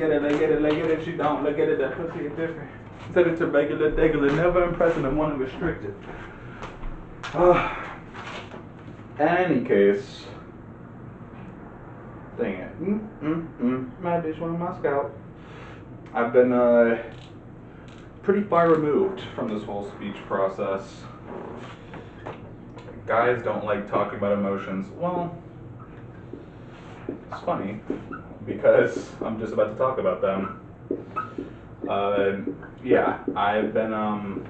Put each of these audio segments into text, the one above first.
at it, look at it, look at it, she don't, look at it, that pussy is different. Set it to regular, degular, never impressing and one restricted. Any case, dang it. My bitch won my scout. I've been pretty far removed from this whole speech process. Guys don't like talking about emotions. Well, it's funny because I'm just about to talk about them. Yeah, I've been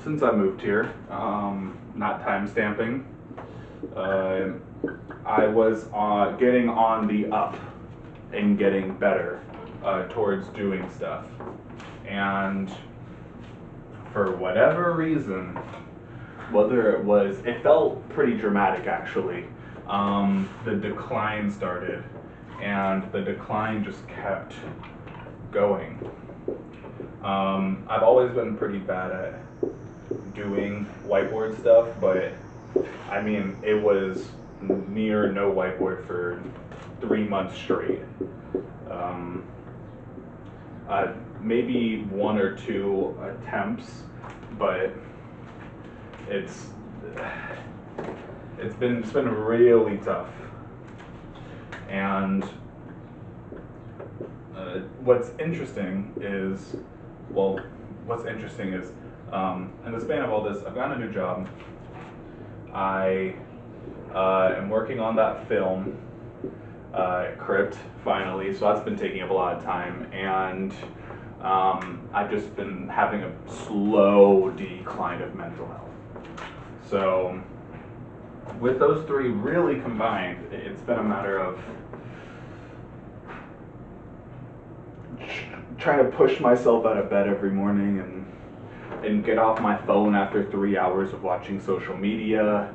since I moved here, not time stamping, I was getting on the up and getting better towards doing stuff. And for whatever reason, whether it felt pretty dramatic actually, the decline started, and the decline just kept going. I've always been pretty bad at doing whiteboard stuff, but I mean, it was near no whiteboard for 3 months straight. Maybe 1 or 2 attempts, but it's been really tough. And what's interesting is in the span of all this, I've gotten a new job. I am working on that film, Crypt, finally, so that's been taking up a lot of time, and I've just been having a slow decline of mental health. So with those 3 really combined, it's been a matter of trying to push myself out of bed every morning and get off my phone after 3 hours of watching social media,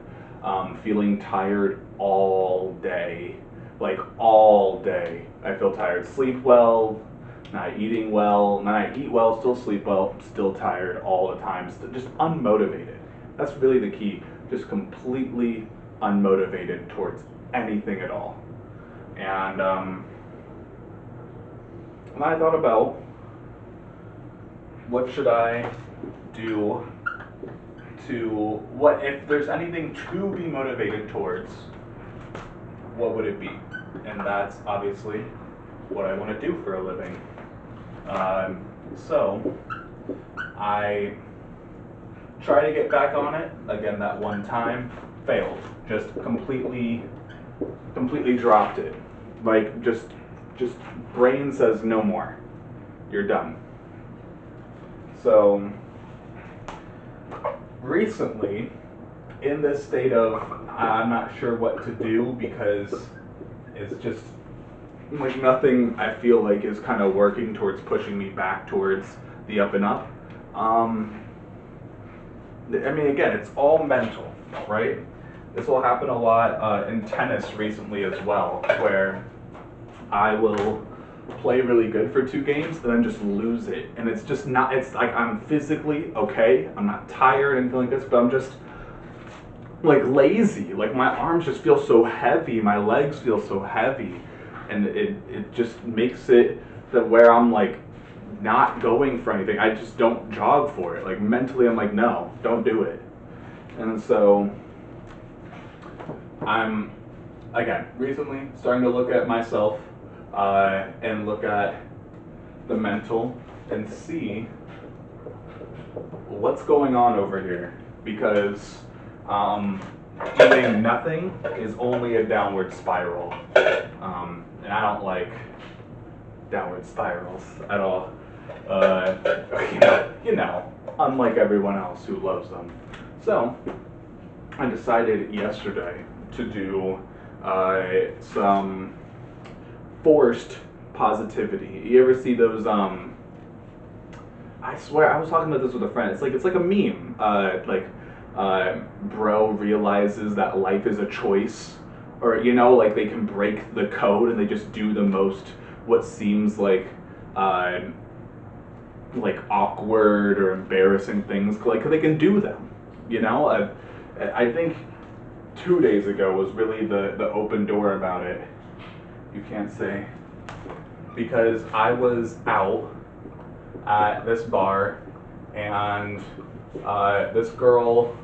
feeling tired all day, like all day. I feel tired, sleep well, not eating well, not eat well, still sleep well, still tired all the time, just unmotivated. That's really the key, just completely unmotivated towards anything at all. And I thought about what should I do what if there's anything to be motivated towards, what would it be? And that's obviously what I want to do for a living. So I tried to get back on it again that one time, failed, just completely dropped it. Like just brain says no more, you're done. So recently, in this state of I'm not sure what to do because it's just like nothing I feel like is kind of working towards pushing me back towards the up and up. I mean, again, it's all mental, right? This will happen a lot in tennis recently as well, where I will play really good for 2 games and then just lose it. And it's just not, it's like I'm physically okay, I'm not tired and anything like this, but I'm just like lazy. Like my arms just feel so heavy, my legs feel so heavy. And it just makes it that where I'm like not going for anything, I just don't jog for it. Like mentally I'm like, no, don't do it. And so I'm, again, recently starting to look at myself and look at the mental and see what's going on over here, because doing nothing is only a downward spiral, and I don't like downward spirals at all. You know, unlike everyone else who loves them. So I decided yesterday to do some forced positivity. You ever see those? I swear I was talking about this with a friend. It's like a meme. Bro realizes that life is a choice, or you know, like they can break the code and they just do the most what seems like awkward or embarrassing things. Like they can do them. You know, I think 2 days ago was really the open door about it. You can't say. Because I was out at this bar, and this girl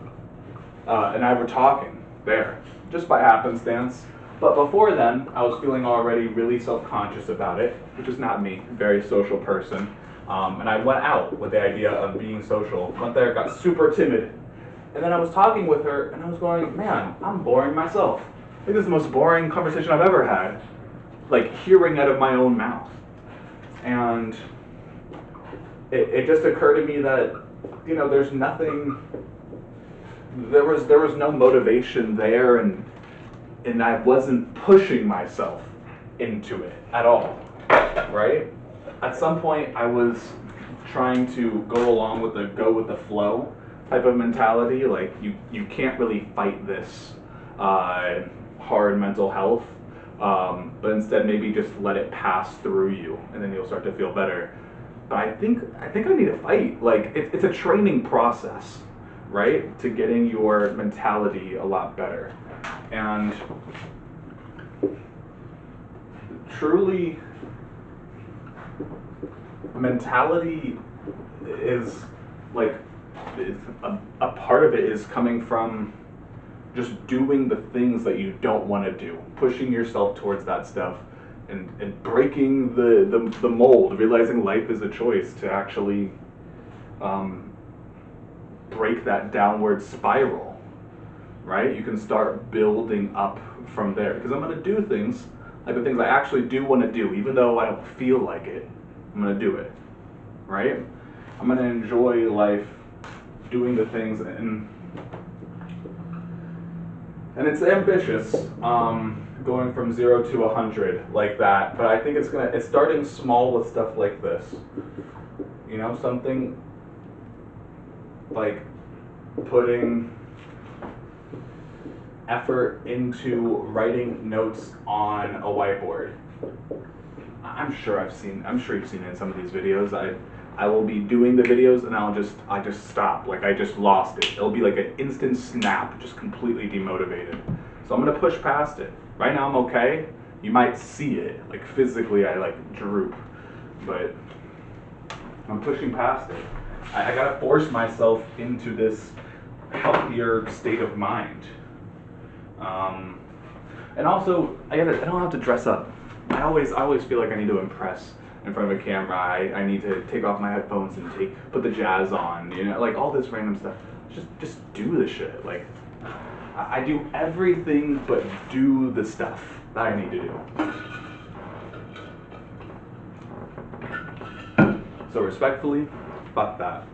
and I were talking there, just by happenstance. But before then, I was feeling already really self-conscious about it, which is not me, very social person. And I went out with the idea of being social. Went there, got super timid. And then I was talking with her, and I was going, man, I'm boring myself. I think this is the most boring conversation I've ever had. Like, hearing out of my own mouth. And it just occurred to me that, you know, there's nothing, there was no motivation there, and I wasn't pushing myself into it at all, right? At some point, I was trying to go along with the flow type of mentality. Like, you can't really fight this hard mental health, but instead maybe just let it pass through you, and then you'll start to feel better. But I think I need to fight. Like, it's a training process, right, to getting your mentality a lot better. And truly, mentality is like, a part of it is coming from just doing the things that you don't want to do, pushing yourself towards that stuff, and breaking the mold, realizing life is a choice to actually break that downward spiral, right? You can start building up from there, because I'm going to do things, like the things I actually do want to do, even though I don't feel like it. I'm going to do it, right? I'm going to enjoy life doing the things, and it's ambitious, going from 0 to 100 like that, but I think it's starting small with stuff like this. You know, something like putting effort into writing notes on a whiteboard. I'm sure you've seen it in some of these videos. I will be doing the videos, and I just stop, like I just lost it. It'll be like an instant snap, just completely demotivated. So I'm gonna push past it. Right now I'm okay. You might see it, like physically I like droop, but I'm pushing past it. I gotta force myself into this healthier state of mind. And also, I don't have to dress up. I always feel like I need to impress in front of a camera. I need to take off my headphones and put the jazz on, you know, like all this random stuff. Just do the shit. Like, I do everything but do the stuff that I need to do. So respectfully, fuck that.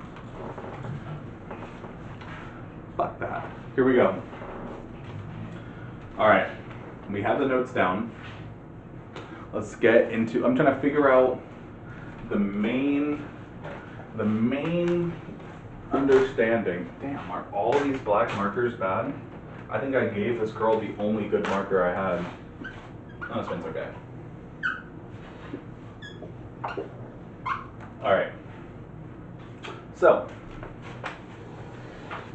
Fuck that. Here we go. Alright, we have the notes down. Let's get into, I'm trying to figure out the main understanding. Damn, are all these black markers bad? I think I gave this girl the only good marker I had. Oh, this one's okay. Alright. So,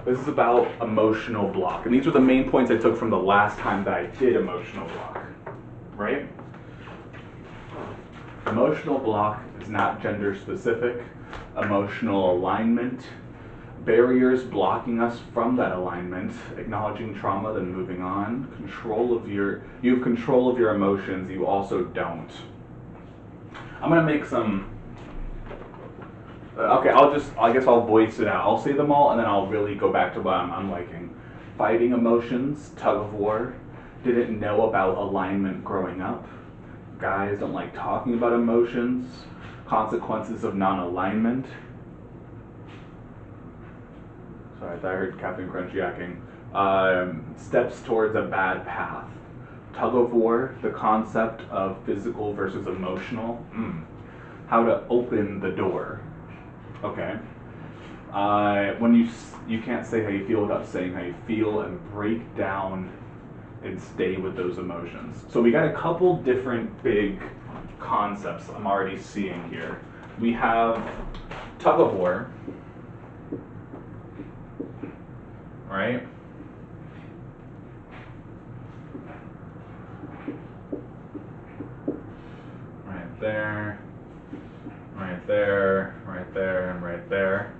this is about emotional block. And these were the main points I took from the last time that I did emotional block. Right? Emotional block is not gender specific. Emotional alignment, barriers blocking us from that alignment, acknowledging trauma, then moving on, you have control of your emotions, you also don't. I'm gonna make some, okay, I guess I'll voice it out. I'll say them all, and then I'll really go back to what I'm liking. Fighting emotions, tug of war, didn't know about alignment growing up. Guys don't like talking about emotions, consequences of non-alignment. Sorry, I thought I heard Captain Crunch yakking. Steps towards a bad path. Tug of war, the concept of physical versus emotional. How to open the door. Okay. When you can't say how you feel without saying how you feel, and break down and stay with those emotions. So we got a couple different big concepts I'm already seeing here. We have tug of war, right? there, right there, right there, and right there.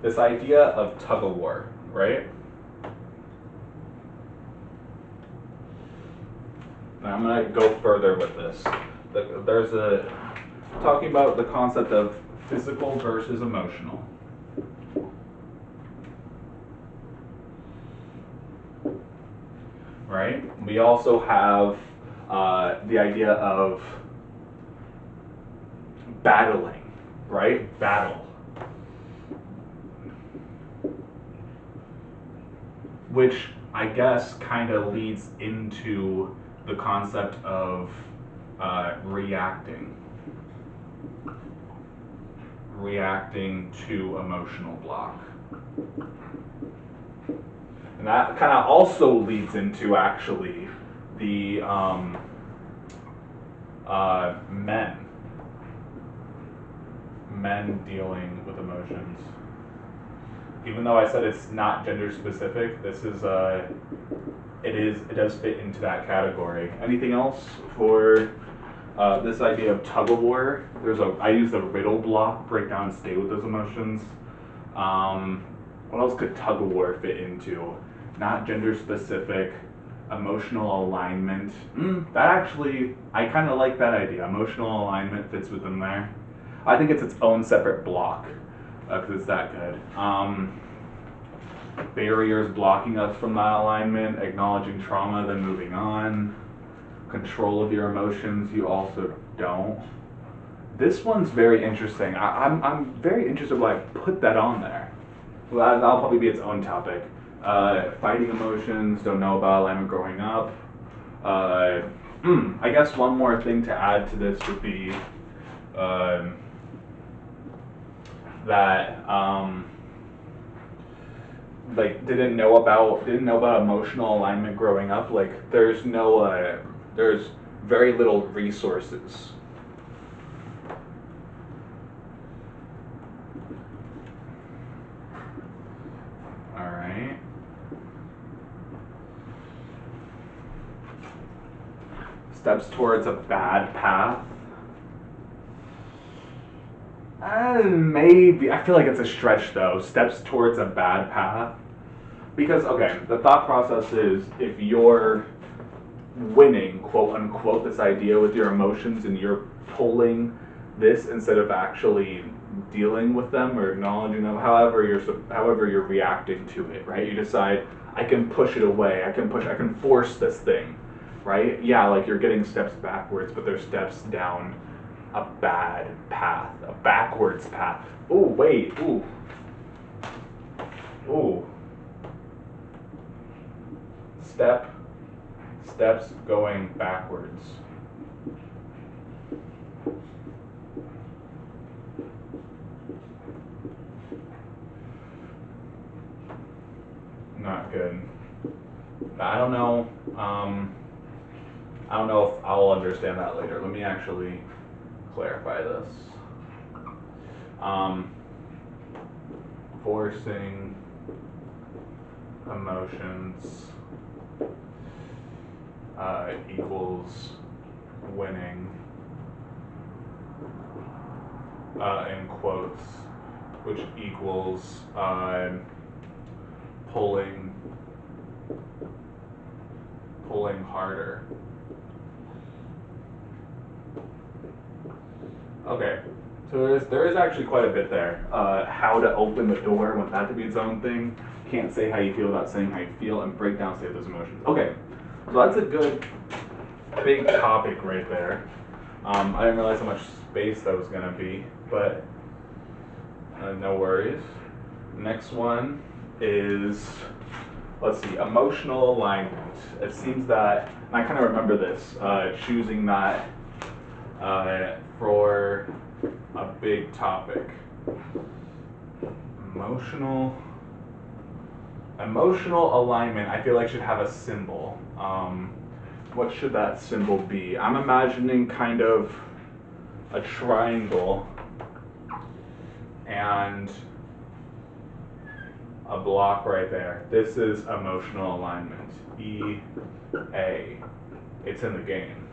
This idea of tug of war, right? Now I'm going to go further with this. There's talking about the concept of physical versus emotional. Right? We also have the idea of battling, right? Battle. Which I guess kind of leads into the concept of reacting to emotional block. And that kind of also leads into actually the men dealing with emotions. Even though I said it's not gender specific, this is it does fit into that category. Anything else for this idea of tug of war? I use the riddle block, break down and stay with those emotions. What else could tug of war fit into? Not gender specific, emotional alignment. That actually, I kind of like that idea. Emotional alignment fits within there. I think it's its own separate block because it's that good. Barriers blocking us from that alignment, acknowledging trauma, then moving on. Control of your emotions, you also don't. This one's very interesting. I'm very interested why I put that on there. Well, that'll probably be its own topic. Fighting emotions, don't know about alignment growing up. I guess one more thing to add to this would be that like didn't know about emotional alignment growing up. Like there's very little resources. All right. Steps towards a bad path. Maybe. I feel like it's a stretch though. Steps towards a bad path. Because, okay, the thought process is if you're winning, quote unquote, this idea with your emotions and you're pulling this instead of actually dealing with them or acknowledging them, however you're reacting to it, right? You decide, I can push it away, I can force this thing, right? Yeah, like you're getting steps backwards, but they're steps down a bad path, a backwards path. Oh, wait, ooh. Ooh. Steps going backwards. Not good. I don't know. I don't know if I'll understand that later. Let me actually clarify this. Forcing emotions equals winning, in quotes, which equals pulling harder. Okay, so there is actually quite a bit there. How to open the door, want that to be its own thing. Can't say how you feel without saying how you feel, and break down, save those emotions. Okay, so that's a good big topic right there. I didn't realize how much space that was gonna be, but no worries. Next one is, let's see, emotional alignment. It seems that, and I kind of remember this, choosing that for a big topic. Emotional alignment, I feel like should have a symbol. What should that symbol be? I'm imagining kind of a triangle and a block right there. This is emotional alignment. EA. It's in the game.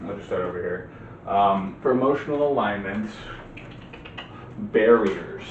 I'll just start over here. For emotional alignment, barriers.